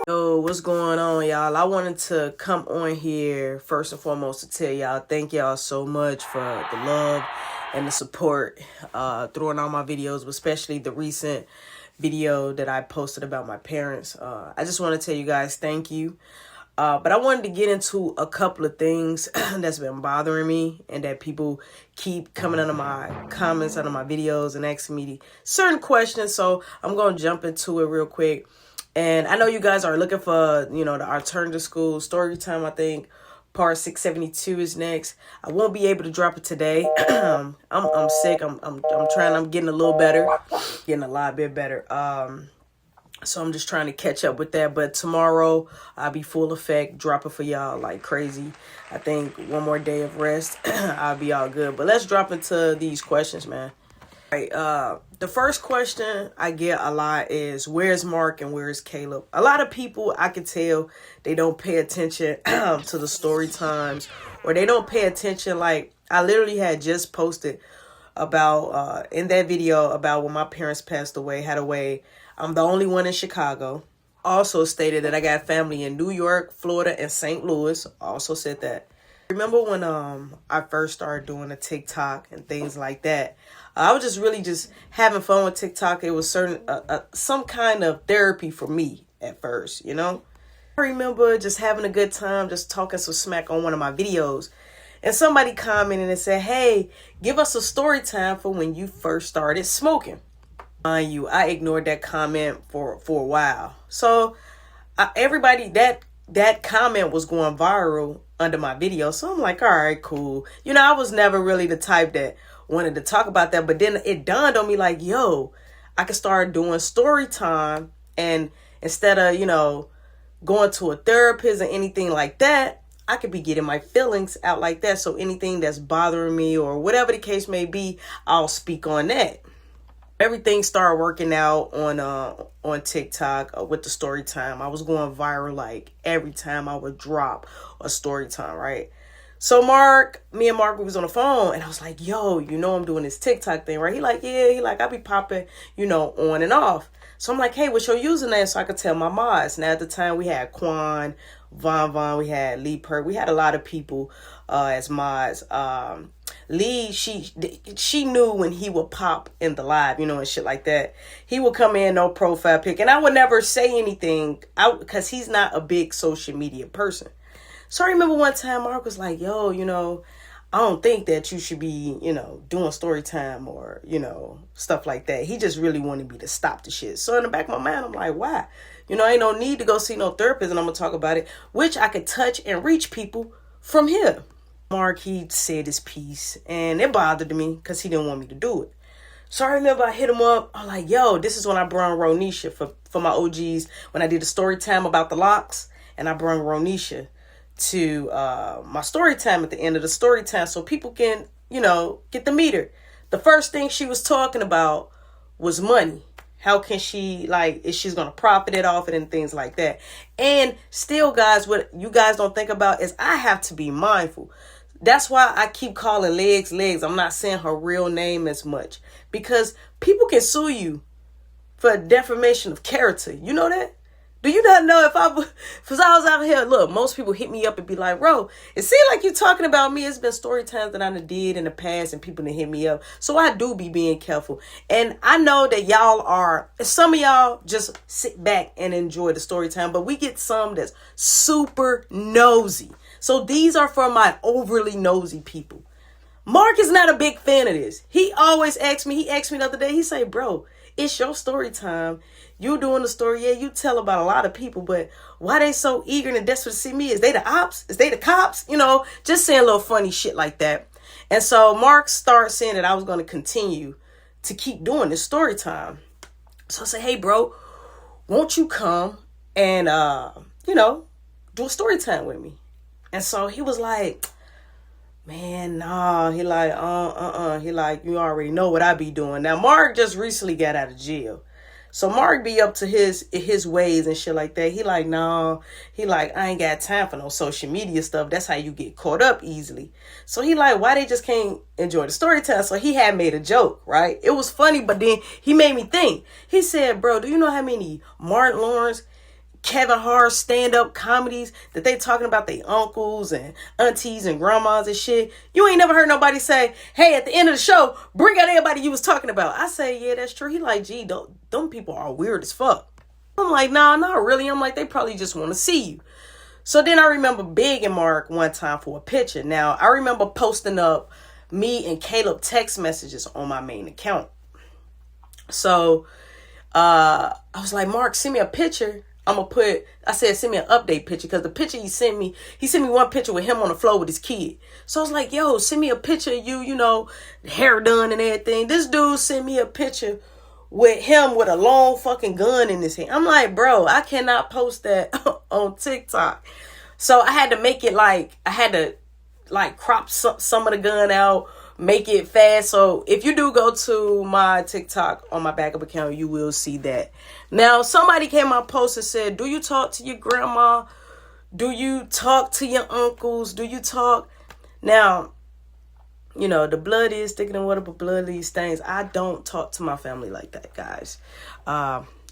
Yo, what's going on, y'all? I wanted to come on here first and foremost to tell y'all thank y'all so much for the love and the support through all my videos, especially the recent video that I posted about my parents. I just want to tell you guys thank you. But I wanted to get into a couple of things that's been bothering me and that people keep coming under my comments, under my videos and asking me certain questions. So I'm going to jump into it real quick. And I know you guys are looking for, our turn to school story time. I think part 672 is next. I won't be able to drop it today. I'm sick. I'm trying. I'm getting a little better, getting a lot bit better. So I'm just trying to catch up with that. But tomorrow I'll be full effect, dropping for y'all like crazy. I think one more day of rest, I'll be all good. But let's drop into these questions, man. All right, the first question I get a lot is, where's Mark and where's Caleb? A lot of people, I can tell, they don't pay attention to the story times, or they don't pay attention. Like, I literally had just posted about, in that video, about when my parents passed away, had away. I'm the only one in Chicago. Also stated that I got family in New York, Florida, and St. Louis. Also said that. Remember when I first started doing the TikTok and things like that? I was just having fun with TikTok. It was some kind of therapy for me at first, I remember just having a good time, just talking some smack on one of my videos. And somebody commented and said, hey, give us a story time for when you first started smoking. Mind you, I ignored that comment for a while. So everybody, that comment was going viral under my video. So I'm like, all right, cool. I was never really the type that wanted to talk about that. But then it dawned on me like, yo, I could start doing story time. And instead of, going to a therapist or anything like that, I could be getting my feelings out like that. So anything that's bothering me or whatever the case may be, I'll speak on that. Everything started working out on TikTok with the story time. I was going viral like every time I would drop a story time, right? So me and Mark, we was on the phone and I was like, yo, I'm doing this TikTok thing, right? He like, yeah, I be popping, on and off. So I'm like, hey, what's your username? So I could tell my mods. Now at the time we had Quan, Von, we had Lee Perk. We had a lot of people as mods. Lee, she knew when he would pop in the live, and shit like that. He would come in, no profile pic. And I would never say anything because he's not a big social media person. So I remember one time Mark was like, yo, I don't think that you should be, doing story time or, stuff like that. He just really wanted me to stop the shit. So in the back of my mind, I'm like, why? Ain't no need to go see no therapist and I'm going to talk about it, which I could touch and reach people from here. Mark, he said his piece and it bothered me because he didn't want me to do it. So I remember I hit him up. I'm like, yo, this is when I brought Ronisha for my OGs when I did a story time about the locks, and I brought Ronisha to my story time at the end of the story time so people can, get the meter. The first thing she was talking about was money. How can she, if she's going to profit it off it and things like that. And still, guys, what you guys don't think about is I have to be mindful. That's why I keep calling Legs. I'm not saying her real name as much because people can sue you for defamation of character. You know that? Do you not know if I was out here, look, most people hit me up and be like, bro, it seems like you're talking about me. It's been story times that I did in the past and people that hit me up. So I do be being careful. And I know that some of y'all just sit back and enjoy the story time, but we get some that's super nosy. So these are for my overly nosy people. Mark is not a big fan of this. He always asks me, the other day, he say, bro, it's your story time. You doing the story. Yeah, you tell about a lot of people, but why they so eager and desperate to see me? Is they the ops? Is they the cops? Just saying a little funny shit like that. And so Mark started saying that I was going to continue to keep doing this story time. So I said, hey, bro, won't you come and, do a story time with me? And so he was like, man, nah. He like, He like, you already know what I be doing. Now, Mark just recently got out of jail. So Mark be up to his ways and shit like that. He like, no. He like, I ain't got time for no social media stuff. That's how you get caught up easily. So he like, why they just can't enjoy the story time? So he had made a joke, right? It was funny, but then he made me think. He said, bro, do you know how many Martin Lawrence Kevin Hart stand-up comedies that they talking about their uncles and aunties and grandmas and shit. You ain't never heard nobody say, hey, at the end of the show, bring out everybody you was talking about. I say, yeah, that's true. He like, gee, them people are weird as fuck. I'm like, nah, not really. I'm like, they probably just want to see you. So then I remember begging Mark one time for a picture. Now, I remember posting up me and Caleb text messages on my main account. So I was like, Mark, send me a picture. I said, send me an update picture, because the picture he sent me one picture with him on the floor with his kid. So I was like, yo, send me a picture of you, hair done and everything. This dude sent me a picture with him with a long fucking gun in his hand. I'm like, bro, I cannot post that on TikTok. So I had to make it crop some of the gun out, make it fast. So if you do go to my TikTok on my backup account, you will see that. Now, somebody came on post and said, do you talk to your grandma? Do you talk to your uncles? Do you talk? Now, the blood is thicker than water, but blood leaves stains. I don't talk to my family like that, guys.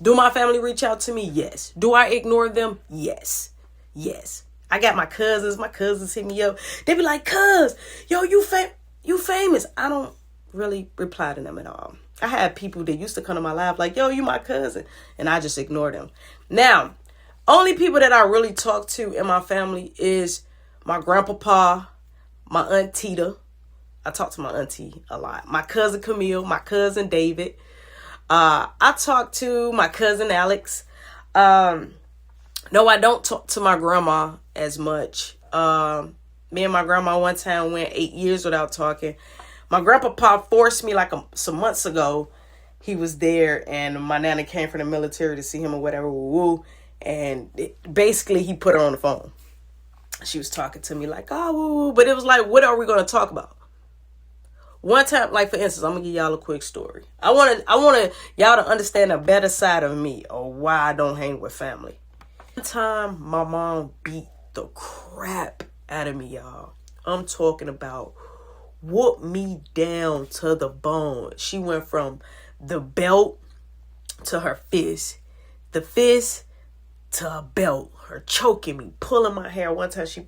Do my family reach out to me? Yes. Do I ignore them? Yes. Yes. I got my cousins. My cousins hit me up. They be like, cuz, yo, you famous. I don't really reply to them at all. I had people that used to come to my live like, yo, you my cousin. And I just ignore them. Now, only people that I really talk to in my family is my grandpapa, my aunt Tita. I talk to my auntie a lot. My cousin Camille, my cousin David. I talk to my cousin Alex. No, I don't talk to my grandma as much. Me and my grandma one time went 8 years without talking. My grandpapa forced me some months ago. He was there, and my nana came from the military to see him or whatever. Woo-woo. And basically, he put her on the phone. She was talking to me like, oh, woo-woo. But it was like, what are we going to talk about? One time, for instance, I'm going to give y'all a quick story. I want y'all to understand a better side of me, or why I don't hang with family. One time, my mom beat the crap out of me, y'all. I'm talking about whooped me down to the bone. She went from the belt to her fist, the fist to a belt, her choking me, pulling my hair. One time she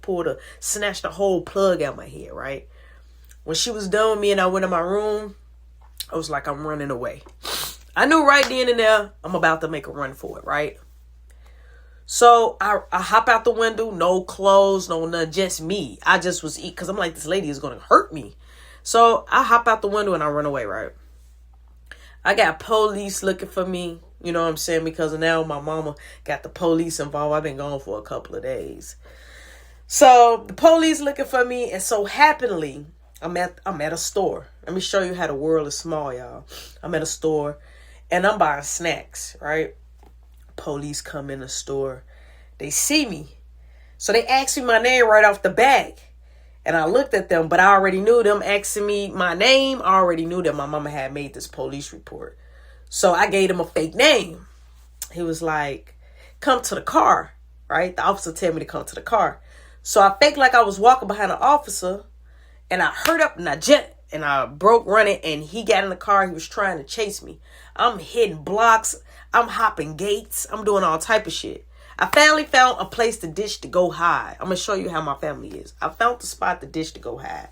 snatched a whole plug out my hair, right? When she was done with me and I went in my room, I was like, I'm running away. I knew right then and there, I'm about to make a run for it, right? So I hop out the window, no clothes, no nothing, just me. I just was eating because I'm like, this lady is going to hurt me. So I hop out the window and I run away, right? I got police looking for me, you know what I'm saying? Because now my mama got the police involved. I've been gone for a couple of days. So the police looking for me, and so happily, I'm at a store. Let me show you how the world is small, y'all. I'm at a store and I'm buying snacks, right? Police come in the store. They see me. So they asked me my name right off the bat. And I looked at them, but I already knew them asking me my name. I already knew that my mama had made this police report. So I gave him a fake name. He was like, come to the car, right? The officer told me to come to the car. So I faked like I was walking behind an officer, and I hurried up and I broke running, and he got in the car. He was trying to chase me. I'm hitting blocks. I'm hopping gates. I'm doing all type of shit. I finally found a place to ditch to go hide. I'm going to show you how my family is. I found the spot to ditch to go hide.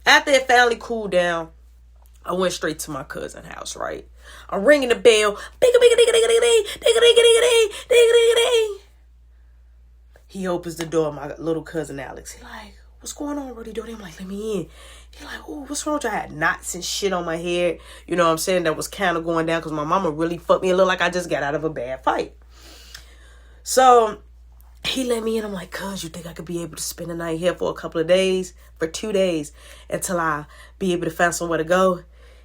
After it finally cooled down, I went straight to my cousin's house, right? I'm ringing the bell. He opens the door, my little cousin Alex. He like, what's going on, Brody? I'm like, let me in. He like, oh, what's wrong with you? I had knots and shit on my head. You know what I'm saying? That was kind of going down because my mama really fucked me. It looked like I just got out of a bad fight. So he let me in. I'm like, cuz, you think I could be able to spend the night here for a couple of days? For 2 days until I be able to find somewhere to go?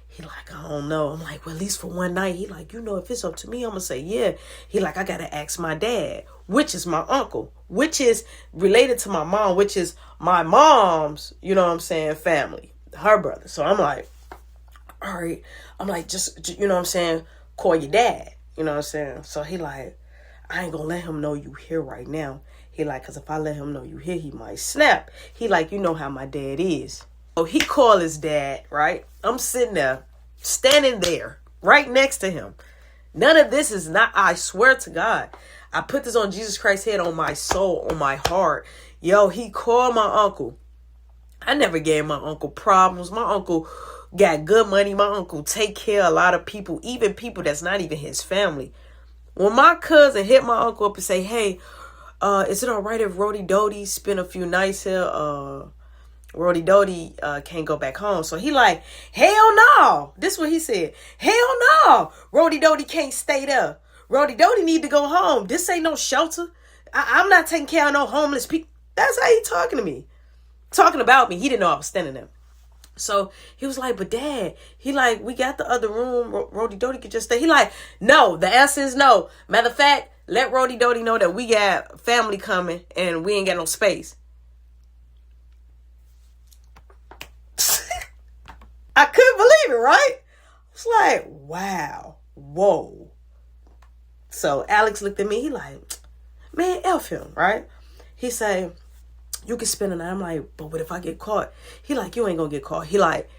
He like, I don't know. I'm like, well, at least for one night. He like, if it's up to me, I'm going to say, yeah. He like, I got to ask my dad, which is my uncle, which is related to my mom, which is my mom's, you know what I'm saying, family, her brother. So I'm like, all right. I'm like, just you know what I'm saying, call your dad, you know what I'm saying? So he like, I ain't going to let him know you here right now. He like, because if I let him know you here, he might snap. He like, you know how my dad is. So he called his dad, right? I'm sitting there, standing there, right next to him. None of this is not, I swear to God. I put this on Jesus Christ's head, on my soul, on my heart. Yo, he called my uncle. I never gave my uncle problems. My uncle got good money. My uncle take care of a lot of people, even people that's not even his family. When my cousin hit my uncle up and say, hey, is it all right if Rody Doty spend a few nights here? Rody Doty can't go back home. So he like, hell no. This is what he said. Hell no. Rody Doty can't stay there. Rody Doty need to go home. This ain't no shelter. I'm not taking care of no homeless people. That's how he talking to me. Talking about me. He didn't know I was standing there. So he was like, but Dad, he like, we got the other room. Rody Doty could just stay. He like, no, the answer is no. Matter of fact, let Rody Doty know that we got family coming and we ain't got no space. I couldn't believe it, right? It's like, wow, whoa. So Alex looked at me. He like, man, F him, right? He say, you can spend the night. I'm like, but what if I get caught? He like, you ain't gonna get caught. He like,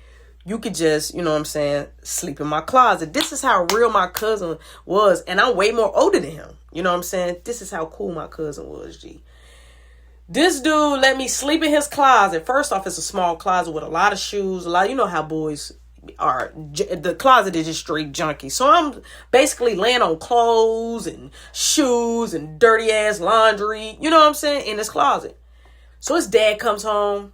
you could just, you know what I'm saying, sleep in my closet. This is how real my cousin was. And I'm way more older than him. You know what I'm saying? This is how cool my cousin was, G. This dude let me sleep in his closet. First off, it's a small closet with a lot of shoes. You know how boys are. The closet is just straight junky. So I'm basically laying on clothes and shoes and dirty ass laundry. You know what I'm saying? In this closet. So his dad comes home.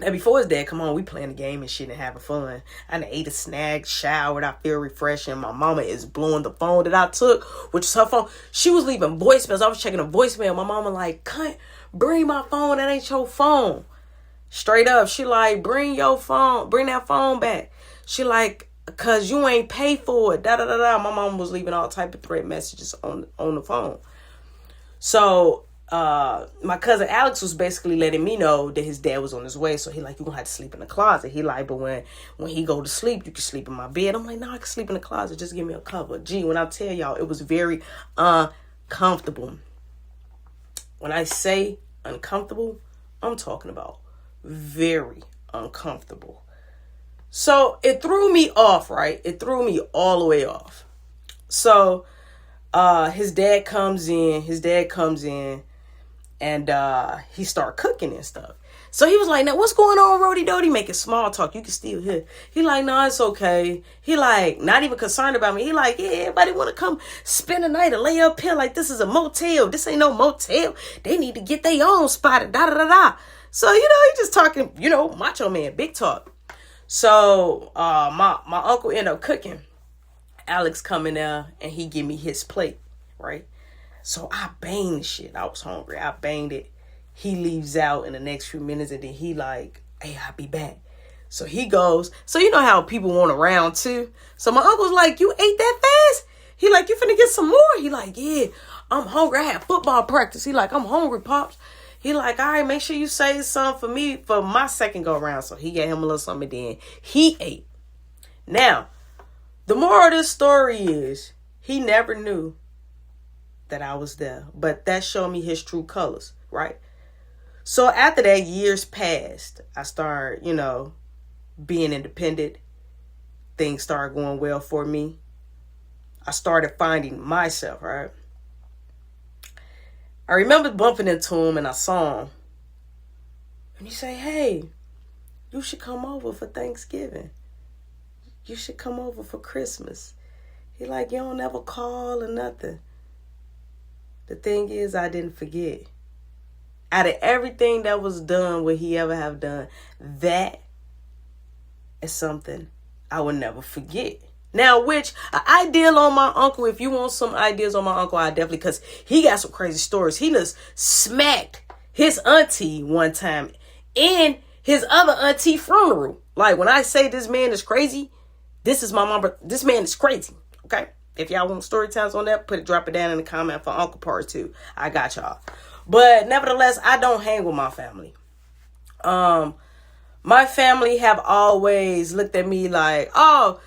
Now, before his dad come home, we playing the game and shit and having fun. I done ate a snack, showered. I feel refreshing. My mama is blowing the phone that I took, which is her phone. She was leaving voicemails. I was checking a voicemail. My mama like, cunt, bring my phone. That ain't your phone. Straight up. She like, bring your phone. Bring that phone back. She like, cause you ain't pay for it. Da da da da. My mama was leaving all type of threat messages on the phone. So my cousin Alex was basically letting me know that his dad was on his way. So he like, you gonna have to sleep in the closet. He like, but when he go to sleep, you can sleep in my bed. I'm like, no, I can sleep in the closet. Just give me a cover. Gee, when I tell y'all, it was very uncomfortable. When I say uncomfortable, I'm talking about very uncomfortable. So it threw me off, right? It threw me all the way off. So his dad comes in and he start cooking and stuff. So he was like, now what's going on, Rody Doty? Making small talk. You can still hear. He like, no, it's okay. He like, not even concerned about me. He like, yeah, everybody want to come spend the night and lay up here like this is a motel. This ain't no motel. They need to get their own spot. Da da da da. So, you know, he just talking, you know, macho man, big talk. So my uncle ended up cooking. Alex come in there and he give me his plate, right? So I banged the shit. I was hungry. I banged it. He leaves out in the next few minutes and then he like, hey, I'll be back. So he goes. So you know how people want around too. So my uncle's like, you ate that fast? He like, you finna get some more? He like, yeah, I'm hungry. I had football practice. He like, I'm hungry, Pops. He like, all right, make sure you save some for me for my second go around. So he gave him a little something, then he ate. Now, the moral of this story is he never knew that I was there. But that showed me his true colors, right? So after that, years passed. I started, you know, being independent. Things started going well for me. I started finding myself, right? I remember bumping into him and I saw him. And he say, hey, you should come over for Thanksgiving. You should come over for Christmas. He like, you don't ever call or nothing. The thing is, I didn't forget. Out of everything that was done, what he ever have done, that is something I will never forget. Now, which an idea on my uncle, if you want some ideas on my uncle, I definitely, because he got some crazy stories. He just smacked his auntie one time in his other auntie funeral. Like, when I say this man is crazy, this is my mama. This man is crazy. Okay? If y'all want story times on that, drop it down in the comment for Uncle Part 2. I got y'all. But nevertheless, I don't hang with my family. My family have always looked at me like, oh,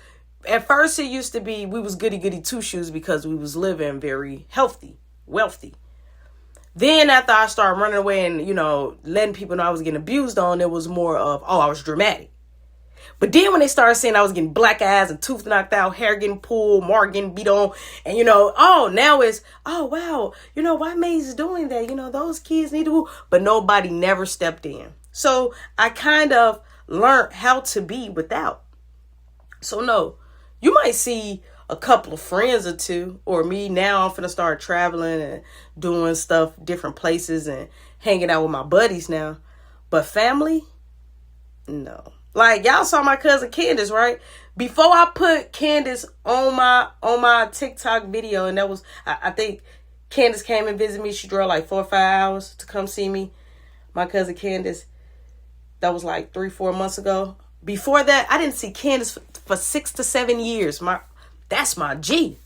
at first it used to be we was goody goody two shoes because we was living very healthy, wealthy. Then after I started running away and, you know, letting people know I was getting abused on, it was more of, oh, I was dramatic. But then when they started saying I was getting black eyes and tooth knocked out, hair getting pulled, Mark getting beat on, and now it's, oh wow, why Maze is doing that? Those kids need to, but nobody never stepped in. So I kind of learned how to be without. So no, you might see a couple of friends or two, or me now. I'm finna start traveling and doing stuff different places and hanging out with my buddies now. But family, no. Like, y'all saw my cousin Candace, right? Before I put Candace on my TikTok video, and that was, I think Candace came and visited me. She drove like 4 or 5 hours to come see me. My cousin Candace, that was like 3-4 months ago. Before that, I didn't see Candace for 6 to 7 years. That's my G.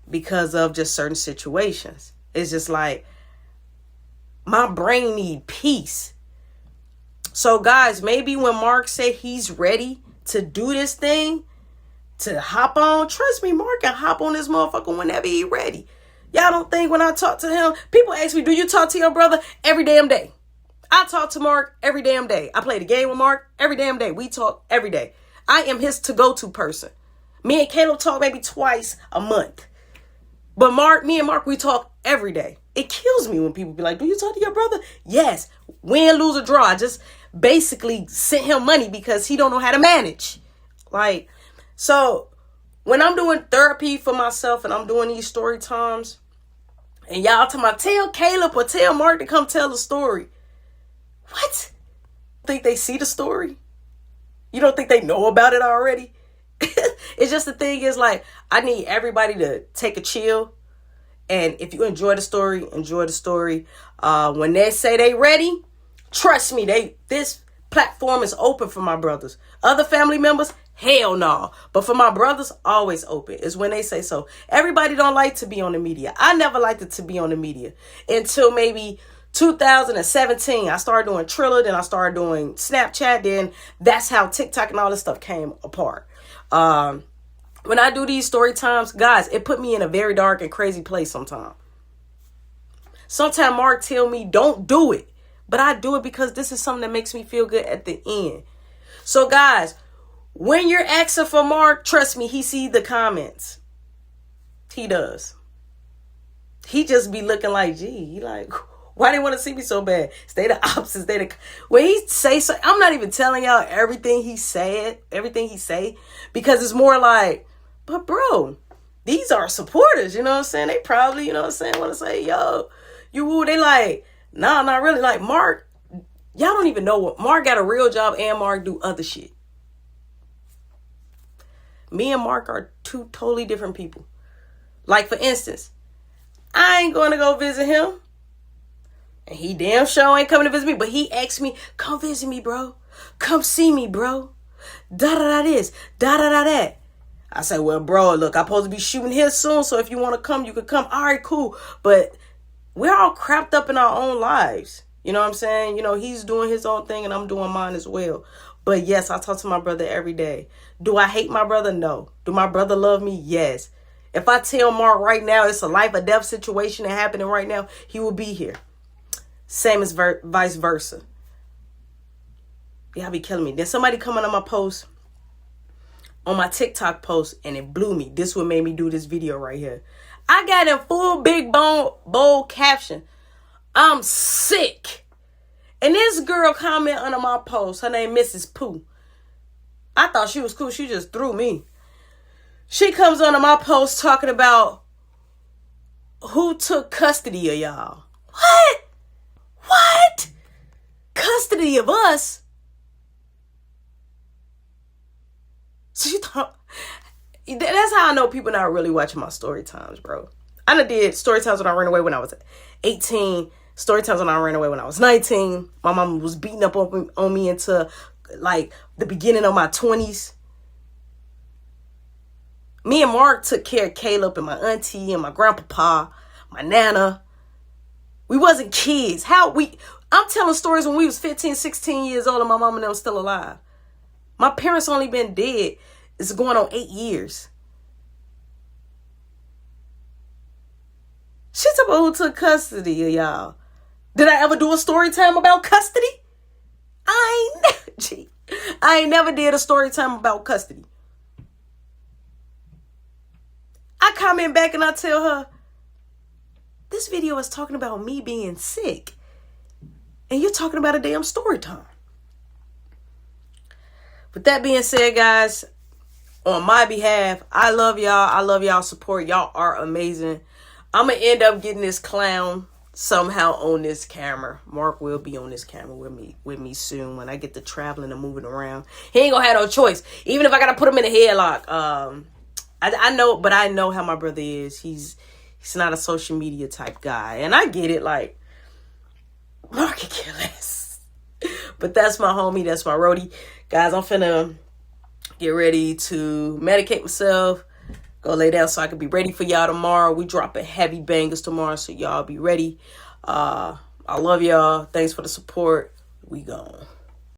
Because of just certain situations. It's just like, my brain need peace. So guys, maybe when Mark said he's ready to do this thing, to hop on, trust me, Mark can hop on this motherfucker whenever he ready. Y'all don't think when I talk to him, people ask me, do you talk to your brother? Every damn day. I talk to Mark every damn day. I play the game with Mark every damn day. We talk every day. I am his to-go-to person. Me and Caleb talk maybe twice a month. But me and Mark, we talk every day. It kills me when people be like, do you talk to your brother? Yes. Win, lose, or draw. I just basically sent him money because he don't know how to manage. Like, so when I'm doing therapy for myself and I'm doing these story times, and y'all tell Caleb or tell Mark to come tell the story. What? Think they see the story? You don't think they know about it already? It's just the thing is, like, I need everybody to take a chill. And if you enjoy the story, enjoy the story. When they say they ready, trust me, this platform is open for my brothers. Other family members, hell no. But for my brothers, always open. It's when they say so. Everybody don't like to be on the media. I never liked it to be on the media until maybe 2017. I started doing Triller, then I started doing Snapchat. Then that's how TikTok and all this stuff came apart. When I do these story times, guys, it put me in a very dark and crazy place sometimes. Sometimes Mark tell me, don't do it. But I do it because this is something that makes me feel good at the end. So, guys, when you're asking for Mark, trust me, he sees the comments. He does. He just be looking like, gee, he like, why they want to see me so bad? Stay the opposite. When he say so, I'm not even telling y'all everything he say, because it's more like, but bro, these are supporters, you know what I'm saying? They probably, want to say, yo, you woo. They like, nah, not really. Like, Mark, y'all don't even know what, Mark got a real job and Mark do other shit. Me and Mark are two totally different people. Like, for instance, I ain't going to go visit him. And he damn sure ain't coming to visit me. But he asked me, come visit me, bro. Come see me, bro. Da-da-da this. Da-da-da that. I said, well, bro, look, I'm supposed to be shooting here soon. So if you want to come, you could come. All right, cool. But we're all crapped up in our own lives. You know what I'm saying? He's doing his own thing and I'm doing mine as well. But yes, I talk to my brother every day. Do I hate my brother? No. Do my brother love me? Yes. If I tell Mark right now it's a life or death situation that happening right now, he will be here. Same as vice versa. Y'all be killing me. Then somebody coming on my post, on my TikTok post, and it blew me. This what made me do this video right here. I got in full big bold caption, I'm sick. And this girl comment under my post, her name Mrs. Pooh. I thought she was cool. She just threw me. She comes under my post talking about who took custody of y'all. What? Custody of us? So you thought, that's how I know people not really watching my story times, bro. I done did story times when I ran away when I was 18. Story times when I ran away when I was 19. My mom was beating up on me into like the beginning of my 20s. Me and Mark took care of Caleb and my auntie and my grandpapa, my nana. We wasn't kids. I'm telling stories when we was 15, 16 years old and my mom and them was still alive. My parents only been dead. It's going on 8 years. She talking about who took custody of y'all. Did I ever do a story time about custody? I ain't. Gee, I ain't never did a story time about custody. I comment back and I tell her, this video is talking about me being sick. And you're talking about a damn story time. With that being said, guys, on my behalf, I love y'all. I love y'all support. Y'all are amazing. I'm going to end up getting this clown somehow on this camera. Mark will be on this camera with me soon when I get to traveling and moving around. He ain't gonna have no choice. Even if I gotta put him in a headlock. I know, but I know how my brother is. He's not a social media type guy. And I get it, like, Mark can kill us. But that's my homie, that's my roadie. Guys, I'm finna get ready to medicate myself. Go lay down so I can be ready for y'all tomorrow. We dropping heavy bangers tomorrow, so y'all be ready. I love y'all. Thanks for the support. We gone.